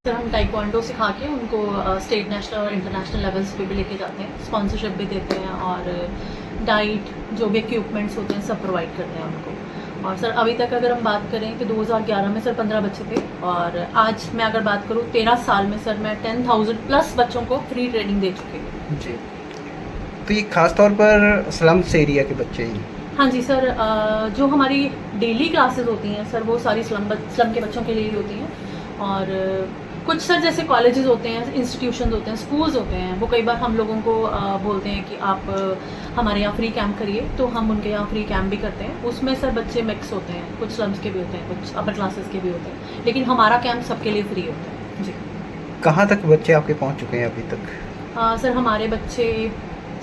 Sir हम taekwondo सिखा के उनको स्टेट, नेशनल और इंटरनेशनल लेवल्स पे भी लेके जाते हैं, स्पॉन्सरशिप भी देते हैं और डाइट जो भी इक्विपमेंट्स होते हैं सब प्रोवाइड करते हैं उनको। और सर अभी तक अगर हम बात करें कि 2011 में सर 15 बच्चे थे और आज मैं अगर बात करूँ 13 साल में सर मैं 10,000 प्लस बच्चों को फ्री ट्रेनिंग दे चुकी हूँ जी। तो ये खास तौर पर स्लम्स एरिया के बच्चे हैं? हाँ जी सर, जो हमारी डेली क्लासेस होती हैं सर वो सारी स्लम के बच्चों के लिए ही होती हैं। और कुछ सर जैसे कॉलेजेस होते हैं, इंस्टीट्यूशन होते हैं, स्कूल्स होते हैं, वो कई बार हम लोगों को बोलते हैं कि आप हमारे यहाँ फ्री कैंप करिए, तो हम उनके यहाँ फ्री कैंप भी करते हैं। उसमें सर बच्चे मिक्स होते हैं, कुछ स्लम्स के भी होते हैं, कुछ अपर क्लासेस के भी होते हैं, लेकिन हमारा कैंप सबके लिए फ्री होता है जी। कहाँ तक बच्चे आपके पहुँच चुके हैं अभी तक? सर हमारे बच्चे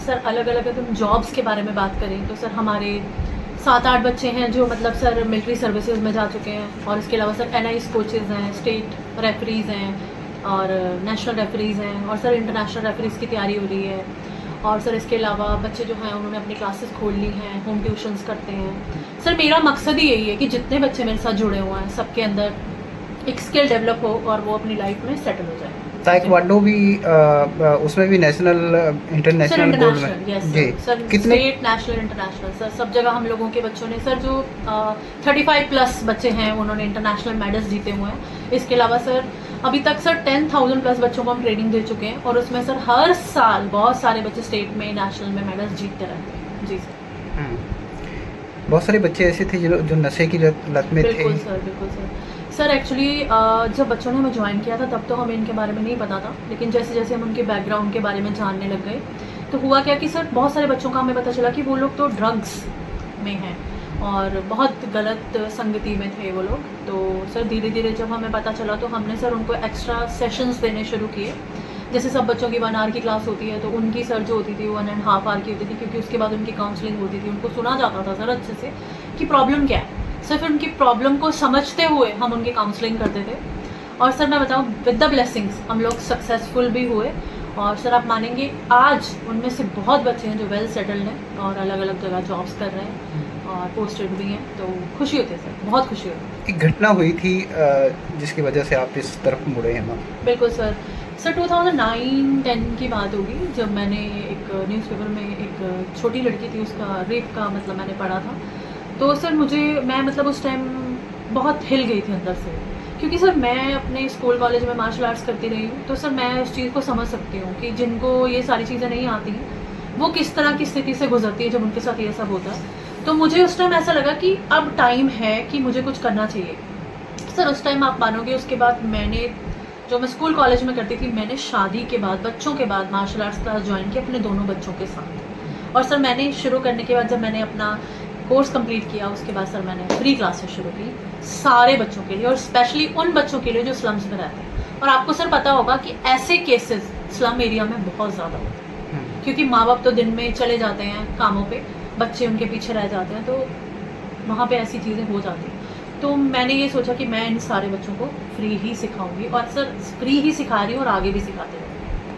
सर अलग अलग, अगर तुम जॉब्स के बारे में बात करें तो सर हमारे 7-8 बच्चे हैं जो मतलब सर मिलिट्री सर्विसेज में जा चुके हैं। और इसके अलावा सर NIS कोचेज़ हैं, स्टेट रेफरीज़ हैं और नेशनल रेफरीज़ हैं, और सर इंटरनेशनल रेफरीज़ की तैयारी हो रही है। और सर इसके अलावा बच्चे जो हैं उन्होंने अपनी क्लासेस खोल ली हैं, होम ट्यूशन्स करते हैं। सर मेरा मकसद ही यही है कि जितने बच्चे मेरे साथ जुड़े हुए हैं सबके अंदर एक स्किल डेवलप हो और वो अपनी लाइफ में सेटल हो जाए। ताइक्वांडो भी उसमें भी नेशनल इंटरनेशनल गोल्ड में जी सर कितने? स्टेट, नेशनल, इंटरनेशनल सर सब जगह हम लोगों के बच्चों ने सर जो 35 प्लस बच्चे हैं उन्होंने इंटरनेशनल मेडल्स जीते हुए हैं। इसके अलावा सर अभी तक सर 10,000 प्लस बच्चों को हम ट्रेनिंग दे चुके हैं और उसमें सर हर साल बहुत सारे बच्चे स्टेट में, नेशनल में मेडल्स जीतते रहते हैं जी सर। बहुत सारे बच्चे ऐसे थे जो नशे की लत में थे। बिल्कुल सर। सर एक्चुअली जब बच्चों ने हमें ज्वाइन किया था तब तो हमें इनके बारे में नहीं पता था, लेकिन जैसे जैसे हम उनके बैकग्राउंड के बारे में जानने लग गए तो हुआ क्या कि सर बहुत सारे बच्चों का हमें पता चला कि वो लोग तो ड्रग्स में हैं और बहुत गलत संगति में थे वो लोग। तो सर धीरे धीरे जब हमें पता चला तो हमने सर उनको एक्स्ट्रा सेशंस देने शुरू किए। जैसे सब बच्चों की 1 आवर की क्लास होती है तो उनकी सर जो होती थी 1.5 आवर की होती थी, क्योंकि उसके बाद उनकी काउंसलिंग होती थी, उनको सुना जाता था सर अच्छे से कि प्रॉब्लम क्या है। सर फिर उनकी प्रॉब्लम को समझते हुए हम उनकी काउंसलिंग करते थे। और सर मैं बताऊं विद द ब्लेसिंग्स हम लोग सक्सेसफुल भी हुए। और सर आप मानेंगे आज उनमें से बहुत बच्चे हैं जो वेल सेटल्ड हैं और अलग अलग जगह जॉब्स कर रहे हैं और पोस्टेड भी हैं। तो खुशी होती है सर, बहुत खुशी होती है। एक घटना हुई थी जिसकी वजह से आप इस तरफ मुड़े हैं मैम? बिल्कुल सर 2009-10 की बात होगी जब मैंने एक न्यूज़पेपर में एक छोटी लड़की थी, उसका रेप का मतलब मैंने पढ़ा था। तो सर मैं मतलब उस टाइम बहुत हिल गई थी अंदर से, क्योंकि सर मैं अपने स्कूल कॉलेज में मार्शल आर्ट्स करती रही हूँ, तो सर मैं उस चीज़ को समझ सकती हूँ कि जिनको ये सारी चीज़ें नहीं आती वो किस तरह की स्थिति से गुजरती है जब उनके साथ ये सब होता है। तो मुझे उस टाइम ऐसा लगा कि अब टाइम है कि मुझे कुछ करना चाहिए। सर उस टाइम आप मानोगे उसके बाद मैंने जो मैं स्कूल कॉलेज में करती थी, मैंने शादी के बाद बच्चों के बाद मार्शल आर्ट्स क्लास ज्वाइन की अपने दोनों बच्चों के साथ। और सर मैंने शुरू करने के बाद जब मैंने अपना कोर्स कंप्लीट किया उसके बाद सर मैंने फ्री क्लासेस शुरू की सारे बच्चों के लिए, और स्पेशली उन बच्चों के लिए जो स्लम्स में रहते हैं। और आपको सर पता होगा कि ऐसे केसेस स्लम एरिया में बहुत ज़्यादा होते हैं, क्योंकि माँ बाप तो दिन में चले जाते हैं कामों पे, बच्चे उनके पीछे रह जाते हैं, तो वहाँ पे ऐसी चीज़ें हो जाती हैं। तो मैंने ये सोचा कि मैं इन सारे बच्चों को फ्री ही सिखाऊंगी, और सर फ्री ही सिखा रही हूँ और आगे भी सिखाते